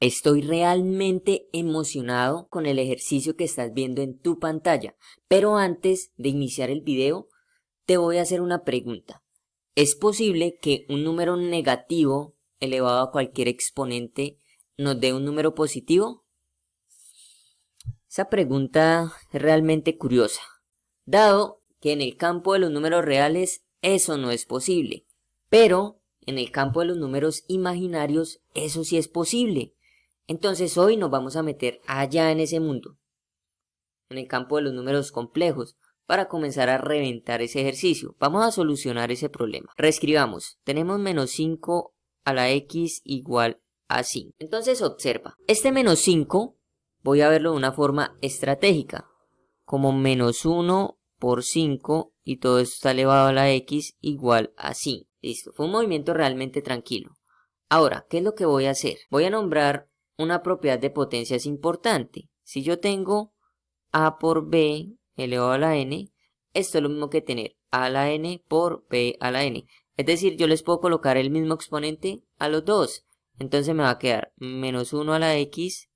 Estoy realmente emocionado con el ejercicio que estás viendo en tu pantalla, pero antes de iniciar el video, te voy a hacer una pregunta. ¿Es posible que un número negativo elevado a cualquier exponente nos dé un número positivo? Esa pregunta es realmente curiosa, dado que en el campo de los números reales eso no es posible, pero en el campo de los números imaginarios eso sí es posible. Entonces hoy nos vamos a meter allá en ese mundo, en el campo de los números complejos, para comenzar a reventar ese ejercicio. Vamos a solucionar ese problema. Reescribamos, tenemos menos 5 a la x igual a 5. Entonces observa, este menos 5 voy a verlo de una forma estratégica, como menos 1 por 5 y todo esto está elevado a la x igual a 5. Listo, fue un movimiento realmente tranquilo. Ahora, ¿qué es lo que voy a hacer? Voy a nombrar una propiedad de potencia es importante. Si yo tengo a por b elevado a la n, esto es lo mismo que tener a a la n por b a la n. Es decir, yo les puedo colocar el mismo exponente a los dos. Entonces me va a quedar menos 1 a la x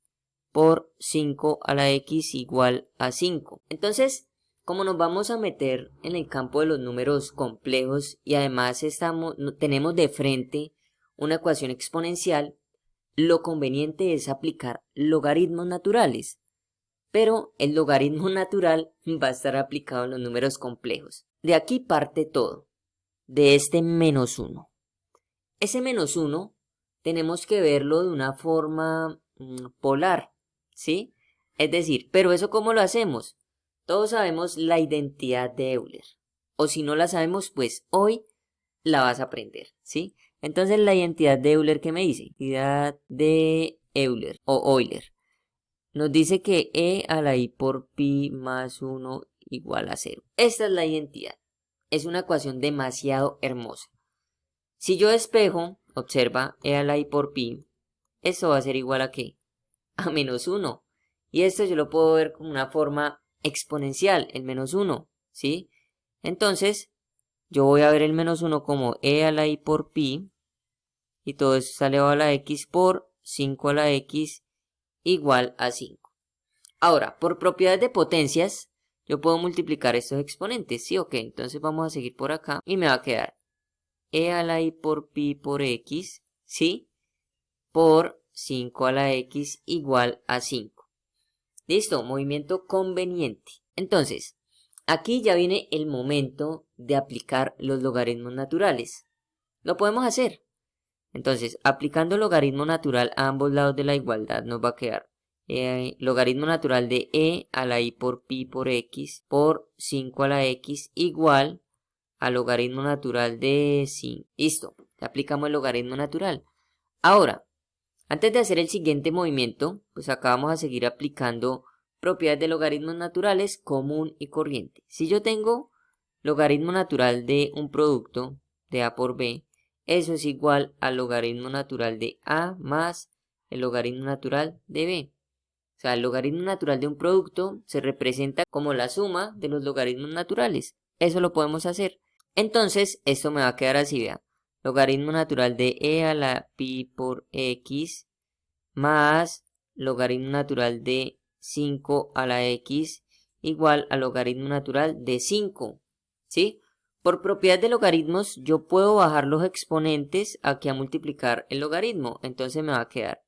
por 5 a la x igual a 5. Entonces, como nos vamos a meter en el campo de los números complejos y además tenemos de frente una ecuación exponencial, lo conveniente es aplicar logaritmos naturales, pero el logaritmo natural va a estar aplicado en los números complejos. De aquí parte todo, de este menos 1. Ese menos 1 tenemos que verlo de una forma polar, ¿sí? Es decir, ¿pero eso cómo lo hacemos? Todos sabemos la identidad de Euler, o si no la sabemos, pues hoy la vas a aprender, ¿sí? Entonces la identidad de Euler, ¿qué me dice? Identidad de Euler o Euler. Nos dice que e a la i por pi más 1 igual a 0. Esta es la identidad. Es una ecuación demasiado hermosa. Si yo despejo, observa, e a la i por pi, esto va a ser igual a ¿qué? A menos 1. Y esto yo lo puedo ver como una forma exponencial, el menos 1, ¿sí? Entonces, yo voy a ver el menos 1 como e a la i por pi, y todo esto está elevado a la x por 5 a la x igual a 5. Ahora, por propiedades de potencias, yo puedo multiplicar estos exponentes, ¿sí o qué? Entonces vamos a seguir por acá y me va a quedar e a la i por pi por x, ¿sí? Por 5 a la x igual a 5. Listo, movimiento conveniente. Entonces, aquí ya viene el momento de aplicar los logaritmos naturales. Lo podemos hacer. Entonces, aplicando logaritmo natural a ambos lados de la igualdad, nos va a quedar logaritmo natural de e a la i por pi por x por 5 a la x igual a logaritmo natural de 5. Listo, aplicamos el logaritmo natural. Ahora, antes de hacer el siguiente movimiento, pues acá vamos a seguir aplicando propiedades de logaritmos naturales común y corriente. Si yo tengo logaritmo natural de un producto de a por b, eso es igual al logaritmo natural de a más el logaritmo natural de b. O sea, el logaritmo natural de un producto se representa como la suma de los logaritmos naturales. Eso lo podemos hacer. Entonces, esto me va a quedar así, vea. Logaritmo natural de e a la pi por x más logaritmo natural de 5 a la x igual al logaritmo natural de 5. ¿Sí? Por propiedad de logaritmos, yo puedo bajar los exponentes aquí a multiplicar el logaritmo. Entonces me va a quedar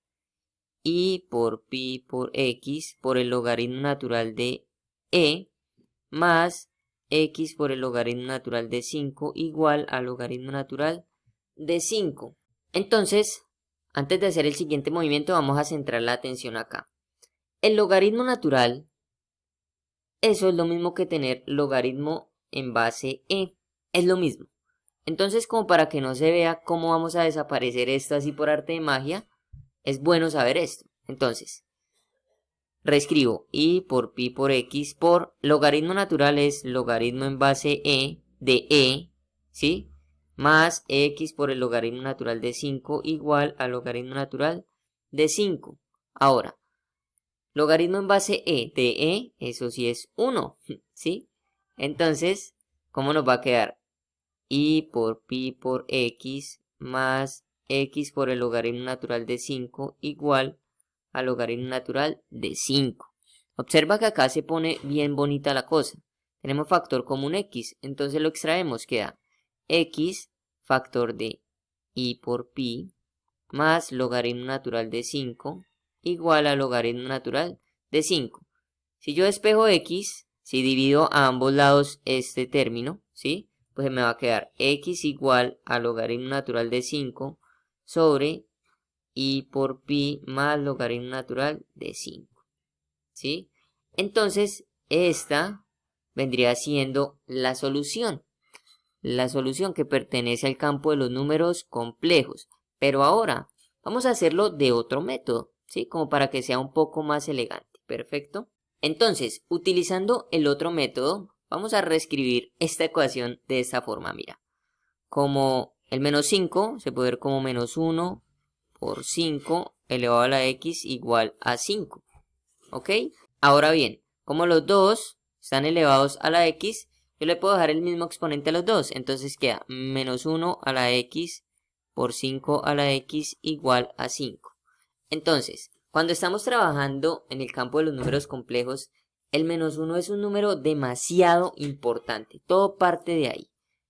i por pi por x por el logaritmo natural de e más x por el logaritmo natural de 5 igual al logaritmo natural de 5. Entonces, antes de hacer el siguiente movimiento, vamos a centrar la atención acá. El logaritmo natural, eso es lo mismo que tener logaritmo en base e. Es lo mismo. Entonces, como para que no se vea cómo vamos a desaparecer esto así por arte de magia, es bueno saber esto. Entonces, reescribo i por pi por x por logaritmo natural es logaritmo en base e de e, ¿sí? Más x por el logaritmo natural de 5 igual al logaritmo natural de 5. Ahora, logaritmo en base e de e, eso sí es 1, ¿sí? Entonces, ¿cómo nos va a quedar? I por pi por x más x por el logaritmo natural de 5 igual al logaritmo natural de 5. Observa que acá se pone bien bonita la cosa. Tenemos factor común x, entonces lo extraemos, queda x factor de i por pi más logaritmo natural de 5 igual a logaritmo natural de 5. Si yo despejo x, si divido a ambos lados este término, ¿sí? Pues me va a quedar x igual a logaritmo natural de 5 sobre i por pi más logaritmo natural de 5, ¿sí? Entonces, esta vendría siendo la solución que pertenece al campo de los números complejos. Pero ahora vamos a hacerlo de otro método, ¿sí? Como para que sea un poco más elegante. Perfecto. Entonces, utilizando el otro método, vamos a reescribir esta ecuación de esta forma. Mira, como el menos 5 se puede ver como menos 1 por 5 elevado a la x igual a 5. ¿Ok? Ahora bien, como los dos están elevados a la x, yo le puedo dejar el mismo exponente a los dos. Entonces queda menos 1 a la x por 5 a la x igual a 5. Entonces, cuando estamos trabajando en el campo de los números complejos, el menos 1 es un número demasiado importante. Todo parte de ahí.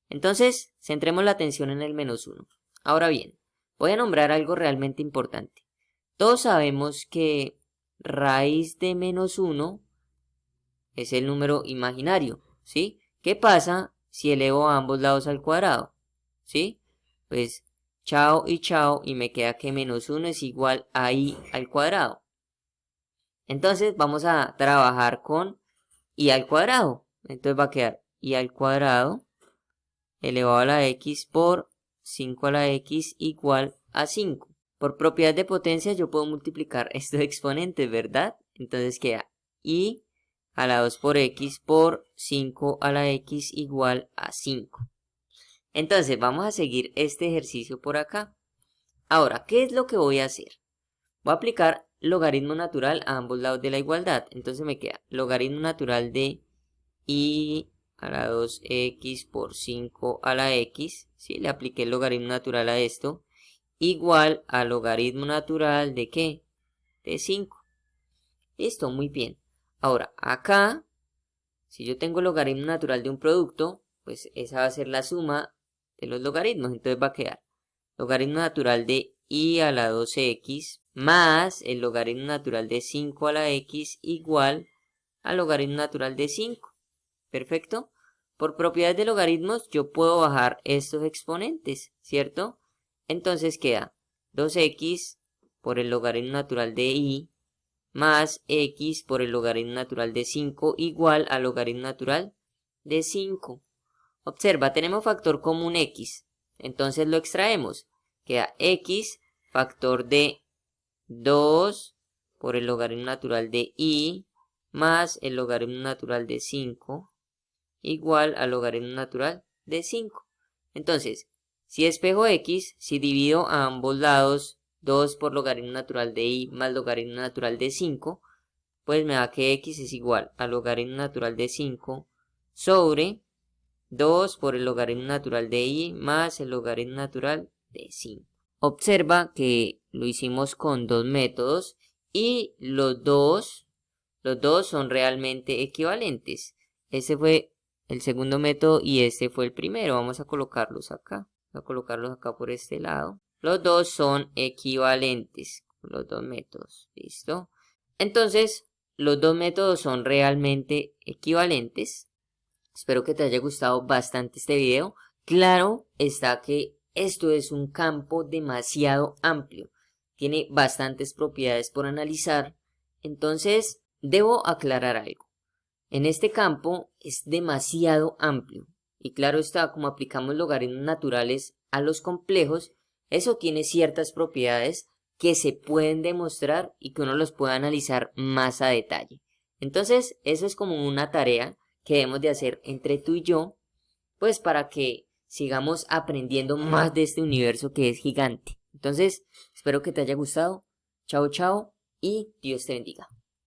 Entonces, centremos la atención en el menos 1. Ahora bien, voy a nombrar algo realmente importante. Todos sabemos que raíz de menos 1 es el número imaginario, ¿sí? ¿Qué pasa si elevo a ambos lados al cuadrado? ¿Sí? Pues chao y me queda que menos 1 es igual a i al cuadrado. Entonces vamos a trabajar con i al cuadrado. Entonces va a quedar i al cuadrado elevado a la x por 5 a la x igual a 5. Por propiedad de potencia yo puedo multiplicar estos exponentes, ¿verdad? Entonces queda i a la 2 por x por 5 a la x igual a 5. Entonces vamos a seguir este ejercicio por acá. Ahora, ¿qué es lo que voy a hacer? Voy a aplicar logaritmo natural a ambos lados de la igualdad. Entonces me queda logaritmo natural de i a la 2x por 5 a la x. ¿Sí? Le apliqué el logaritmo natural a esto. Igual a logaritmo natural de ¿qué? De 5. Listo, muy bien. Ahora, acá, si yo tengo el logaritmo natural de un producto, pues esa va a ser la suma de los logaritmos. Entonces va a quedar logaritmo natural de i a la 2x más el logaritmo natural de 5 a la x igual al logaritmo natural de 5. ¿Perfecto? Por propiedad de logaritmos yo puedo bajar estos exponentes, ¿cierto? Entonces queda 2x por el logaritmo natural de i más x por el logaritmo natural de 5 igual al logaritmo natural de 5. Observa, tenemos factor común x, entonces lo extraemos. Queda x factor de 2 por el logaritmo natural de i más el logaritmo natural de 5 igual al logaritmo natural de 5. Entonces, si despejo x, si divido a ambos lados 2 por logaritmo natural de i más logaritmo natural de 5, pues me da que x es igual al logaritmo natural de 5 sobre 2 por el logaritmo natural de i más el logaritmo natural de 5. Observa que lo hicimos con dos métodos y los dos son realmente equivalentes. Este fue el segundo método y este fue el primero. Vamos a colocarlos acá. Voy a colocarlos acá por este lado. Los dos son equivalentes, los dos métodos. ¿Listo? Entonces, los dos métodos son realmente equivalentes. Espero que te haya gustado bastante este video. Claro está que esto es un campo demasiado amplio. Tiene bastantes propiedades por analizar. Entonces, debo aclarar algo. En este campo es demasiado amplio. Y claro está, como aplicamos logaritmos naturales a los complejos, eso tiene ciertas propiedades que se pueden demostrar y que uno los puede analizar más a detalle. Entonces, eso es como una tarea que debemos de hacer entre tú y yo, pues para que sigamos aprendiendo más de este universo que es gigante. Entonces, espero que te haya gustado. Chao, chao y Dios te bendiga.